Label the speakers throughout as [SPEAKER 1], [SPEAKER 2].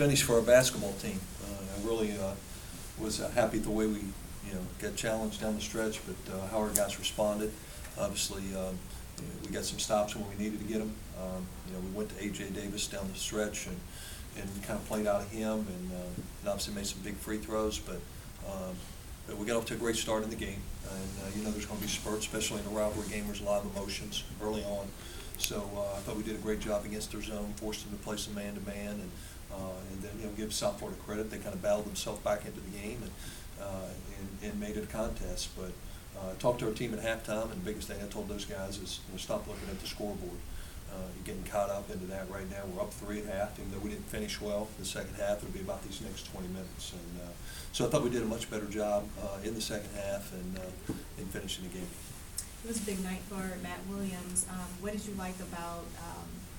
[SPEAKER 1] finish for our basketball team. I really was happy the way we, got challenged down the stretch, but how our guys responded. Obviously, we got some stops when we needed to get them. We went to A.J. Davis down the stretch and kind of played out of him, and obviously made some big free throws, but we got off to a great start in the game. And there's going to be spurts, especially in a rivalry game. There's a lot of emotions early on. So I thought we did a great job against their zone, forced them to play some man-to-man, and then give South Florida credit. They kind of battled themselves back into the game and made it a contest. But I talked to our team at halftime, and the biggest thing I told those guys is stop looking at the scoreboard. You're getting caught up into that right now. We're up 3 at half, even though we didn't finish well. The second half, it'll be about these next 20 minutes. And so I thought we did a much better job in the second half and in finishing the game.
[SPEAKER 2] It was a big night for Matt Williams. What did you like about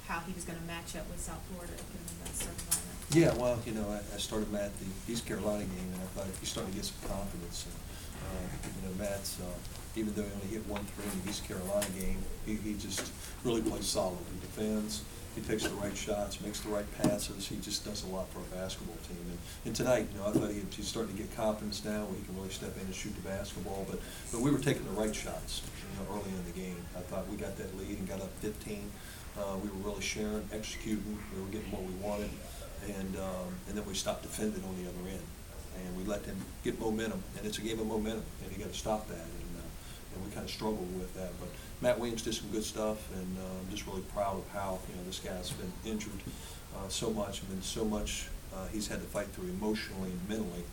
[SPEAKER 2] how he was going to match up with South Florida in the starting lineup?
[SPEAKER 1] Yeah, well, I started Matt the East Carolina game, and I thought if he's starting to get some confidence. And, Matt's, even though he only hit 1 3 in the East Carolina game, he just really plays solid. He defends, he takes the right shots, makes the right passes. He just does a lot for a basketball team. And tonight, I thought he's starting to get confidence now where he can really step in and shoot the basketball. But we were taking the right shots, early in the game. I thought we got that lead and got up 15. We were really sharing, executing. We were getting what we wanted. And then we stopped defending on the other end. And we let them get momentum. And it's a game of momentum, and you got to stop that. And we kind of struggled with that. But Matt Williams did some good stuff, and I'm just really proud of how this guy's been injured so much, and then so much he's had to fight through emotionally and mentally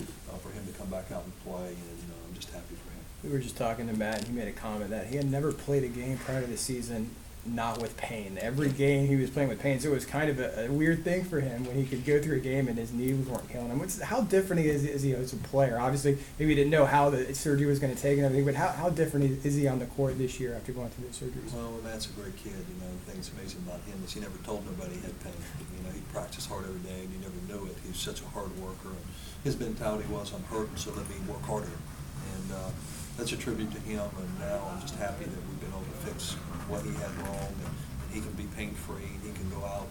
[SPEAKER 1] for him to come back out and play, and I'm just happy for him.
[SPEAKER 3] We were just talking to Matt, and he made a comment that he had never played a game prior to the season not with pain. Every game he was playing with pain, so it was kind of a weird thing for him when he could go through a game and his knees weren't killing him. How different is he as a player? Obviously, maybe he didn't know how the surgery was going to take and everything, but how different is he on the court this year after going through the surgeries?
[SPEAKER 1] Well, Matt's a great kid. The thing that's amazing about him is he never told nobody he had pain. He practiced hard every day, and you never knew it. He was such a hard worker. And his mentality was, I'm hurting, so let me work harder. And that's a tribute to him, and now I'm just happy that we've been able to fix what he had wrong, and he can be pain-free, and he can go out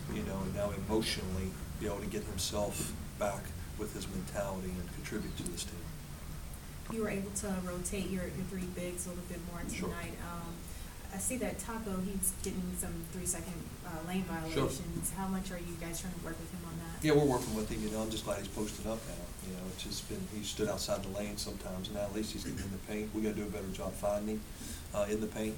[SPEAKER 1] and now emotionally be able to get himself back with his mentality and contribute to this team.
[SPEAKER 2] You were able to rotate your 3 bigs a little bit more tonight.
[SPEAKER 1] Sure.
[SPEAKER 2] I see that Taco, he's getting some 3-second lane violations.
[SPEAKER 1] Sure.
[SPEAKER 2] How much are you guys trying to work with him on that?
[SPEAKER 1] Yeah, we're working with him. I'm just glad he's posted up now. It's just been, he stood outside the lane sometimes, and now at least he's getting in the paint. We got to do a better job finding him in the paint.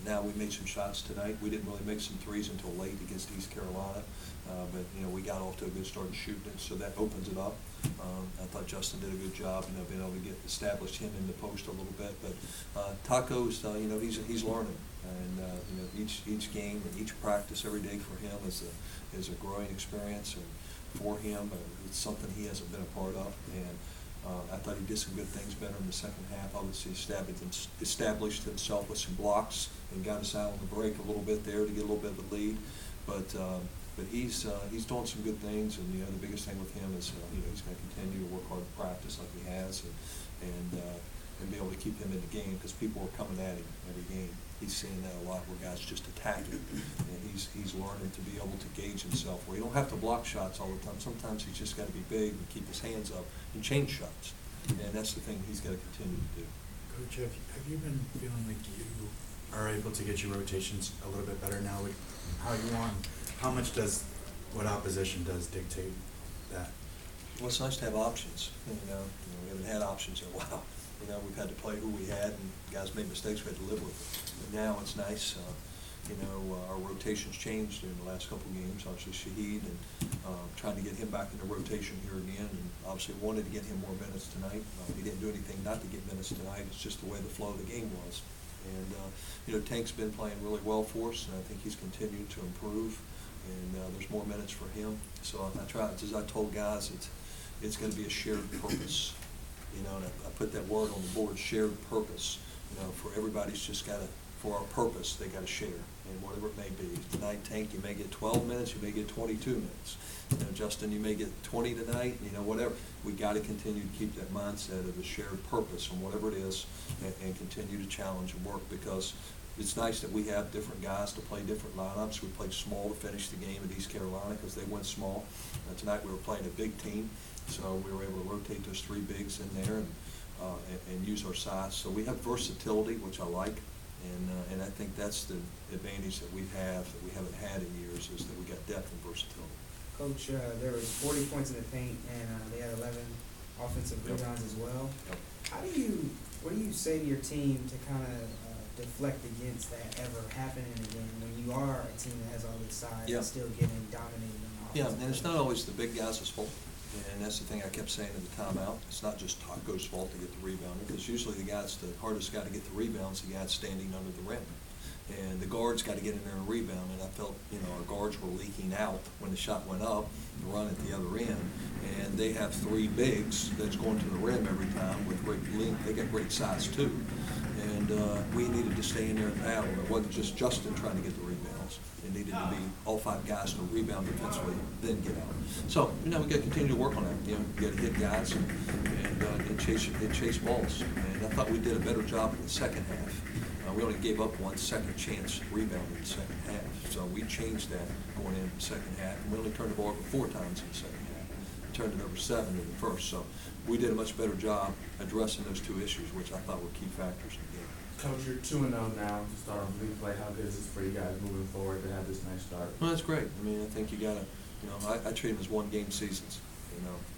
[SPEAKER 1] Now we made some shots tonight. We didn't really make some threes until late against East Carolina, but we got off to a good start in shooting it, so that opens it up. I thought Justin did a good job, being able to establish him in the post a little bit. But Taco's, he's learning, and each game and each practice every day for him is a growing experience, and for him, it's something he hasn't been a part of. And I thought he did some good things better in the second half. Obviously, established himself with some blocks and got us out on the break a little bit there to get a little bit of a lead. But he's doing some good things, and the biggest thing with him is he's going to continue to work hard in practice like he has, and be able to keep him in the game because people are coming at him every game. He's seeing that a lot where guys just attack him, and he's learning to be able to gauge himself where you don't have to block shots all the time. Sometimes he's just got to be big and keep his hands up and change shots, and that's the thing he's got to continue to do.
[SPEAKER 4] Coach, have you been feeling like you are able to get your rotations a little bit better now with how you want? How much does what opposition does dictate that?
[SPEAKER 1] Well, it's nice to have options. We haven't had options in a while. We've had to play who we had, and guys made mistakes we had to live with it. But now it's nice. Our rotations changed in the last couple of games. Obviously, Shaheed, and trying to get him back into rotation here again, and obviously wanted to get him more minutes tonight. He didn't do anything not to get minutes tonight. It's just the way the flow of the game was. And Tank's been playing really well for us, and I think he's continued to improve. And there's more minutes for him. So as I told guys, it's going to be a shared purpose. And I put that word on the board, shared purpose. For everybody's just got to, for our purpose, they got to share, and whatever it may be. Tonight, Tank, you may get 12 minutes, you may get 22 minutes. Justin, you may get 20 tonight, whatever. We got to continue to keep that mindset of a shared purpose on whatever it is, and continue to challenge and work, because it's nice that we have different guys to play different lineups. We played small to finish the game at East Carolina because they went small. Tonight we were playing a big team, so we were able to rotate those 3 bigs in there and use our size. So we have versatility, which I like, and I think that's the advantage that we have that we haven't had in years, is that we got depth and versatility.
[SPEAKER 5] Coach, there was 40 points in the paint, and they had 11 offensive
[SPEAKER 1] Yep.
[SPEAKER 5] rebounds as well.
[SPEAKER 1] Yep.
[SPEAKER 5] What do you say to your team to kind of deflect against that ever happening again when you are a team that has all this size
[SPEAKER 1] Yeah.
[SPEAKER 5] and still getting dominated on offense?
[SPEAKER 1] Yeah, and it's not always the big guys' fault, and that's the thing I kept saying in the timeout. It's not just Taco's fault to get the rebound, because usually the hardest guy to get the rebounds, the guy standing under the rim. And the guards got to get in there and rebound, and I felt, our guards were leaking out when the shot went up, the run at the other end. And they have 3 bigs that's going to the rim every time with great length. They got great size too. And we needed to stay in there and battle. It wasn't just Justin trying to get the rebounds. It needed to be all 5 guys to rebound defensively, then get out. So, we got to continue to work on that. You got to hit guys and chase balls. And I thought we did a better job in the second half. We only gave up 1 second chance rebound in the second half. So we changed that going into the second half. And we only turned the ball over 4 times in the second half. We turned it over 7 in the first. So we did a much better job addressing those 2 issues, which I thought were key factors in the game.
[SPEAKER 6] Coach, you're 2-0 now to start on league play. How good is this for you guys moving forward to have this nice start?
[SPEAKER 1] Well, that's great. I mean, I think you got to, I treat them as 1-game seasons.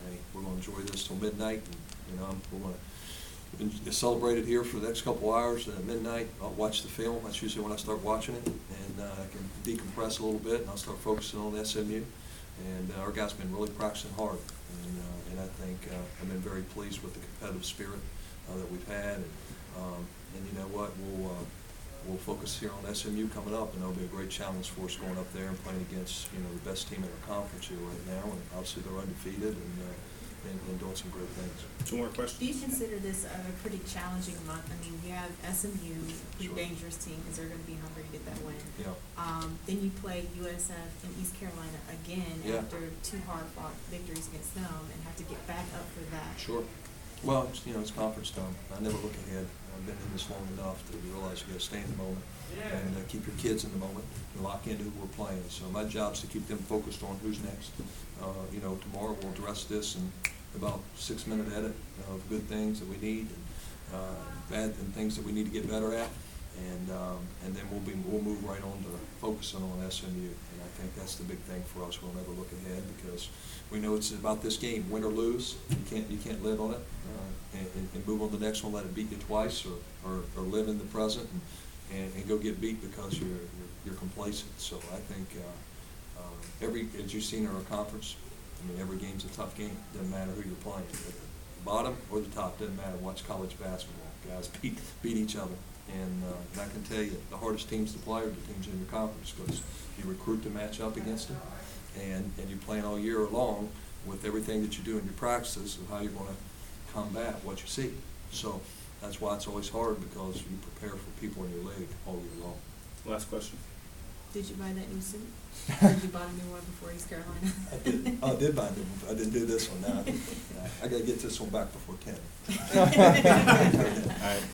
[SPEAKER 1] Hey, we're going to enjoy this till midnight, and, we're going to celebrate it here for the next couple hours. And at midnight, I'll watch the film. That's usually when I start watching it, and I can decompress a little bit, and I'll start focusing on SMU. And our guys have been really practicing hard, and I think I've been very pleased with the competitive spirit that we've had. And you know what, we'll focus here on SMU coming up, and that'll be a great challenge for us going up there and playing against the best team in our conference here right now. And obviously they're undefeated and doing some great things.
[SPEAKER 7] 2 more questions.
[SPEAKER 2] Do you consider this a pretty challenging month? I mean, we have SMU, pretty
[SPEAKER 1] Sure.
[SPEAKER 2] dangerous team, because they're going to be hungry to get that win.
[SPEAKER 1] Yeah.
[SPEAKER 2] Then you play USF and East Carolina again
[SPEAKER 1] Yeah.
[SPEAKER 2] after 2 hard-fought victories against them, and have to get back up for that.
[SPEAKER 1] Sure. Well, it's conference time. I never look ahead. I've been in this long enough to realize you got to stay in the moment and keep your kids in the moment and lock into who we're playing. So my job is to keep them focused on who's next. Tomorrow we'll address this and about 6-minute edit of good things that we need and bad and things that we need to get better at, and then we'll move right on to focusing on SMU. And I think that's the big thing for us. We'll never look ahead because we know it's about this game, win or lose. You can't live on it and move on to the next one. Let it beat you twice, or live in the present and go get beat because you're complacent. So I think as you've seen in our conference, every game's a tough game. Doesn't matter who you're playing. The bottom or the top, doesn't matter. Watch college basketball. Guys beat each other. And I can tell you, the hardest teams to play are the teams in your conference, because you recruit to match up against them, and you plan all year long with everything that you do in your practices of how you're going to combat what you see. So that's why it's always hard, because you prepare for people in your league all year long.
[SPEAKER 7] Last question.
[SPEAKER 2] Did you buy that new suit? Or did you buy a new one before East Carolina?
[SPEAKER 1] I did buy a new one. I didn't do this one. Now I got to get this one back before 10.
[SPEAKER 7] All right.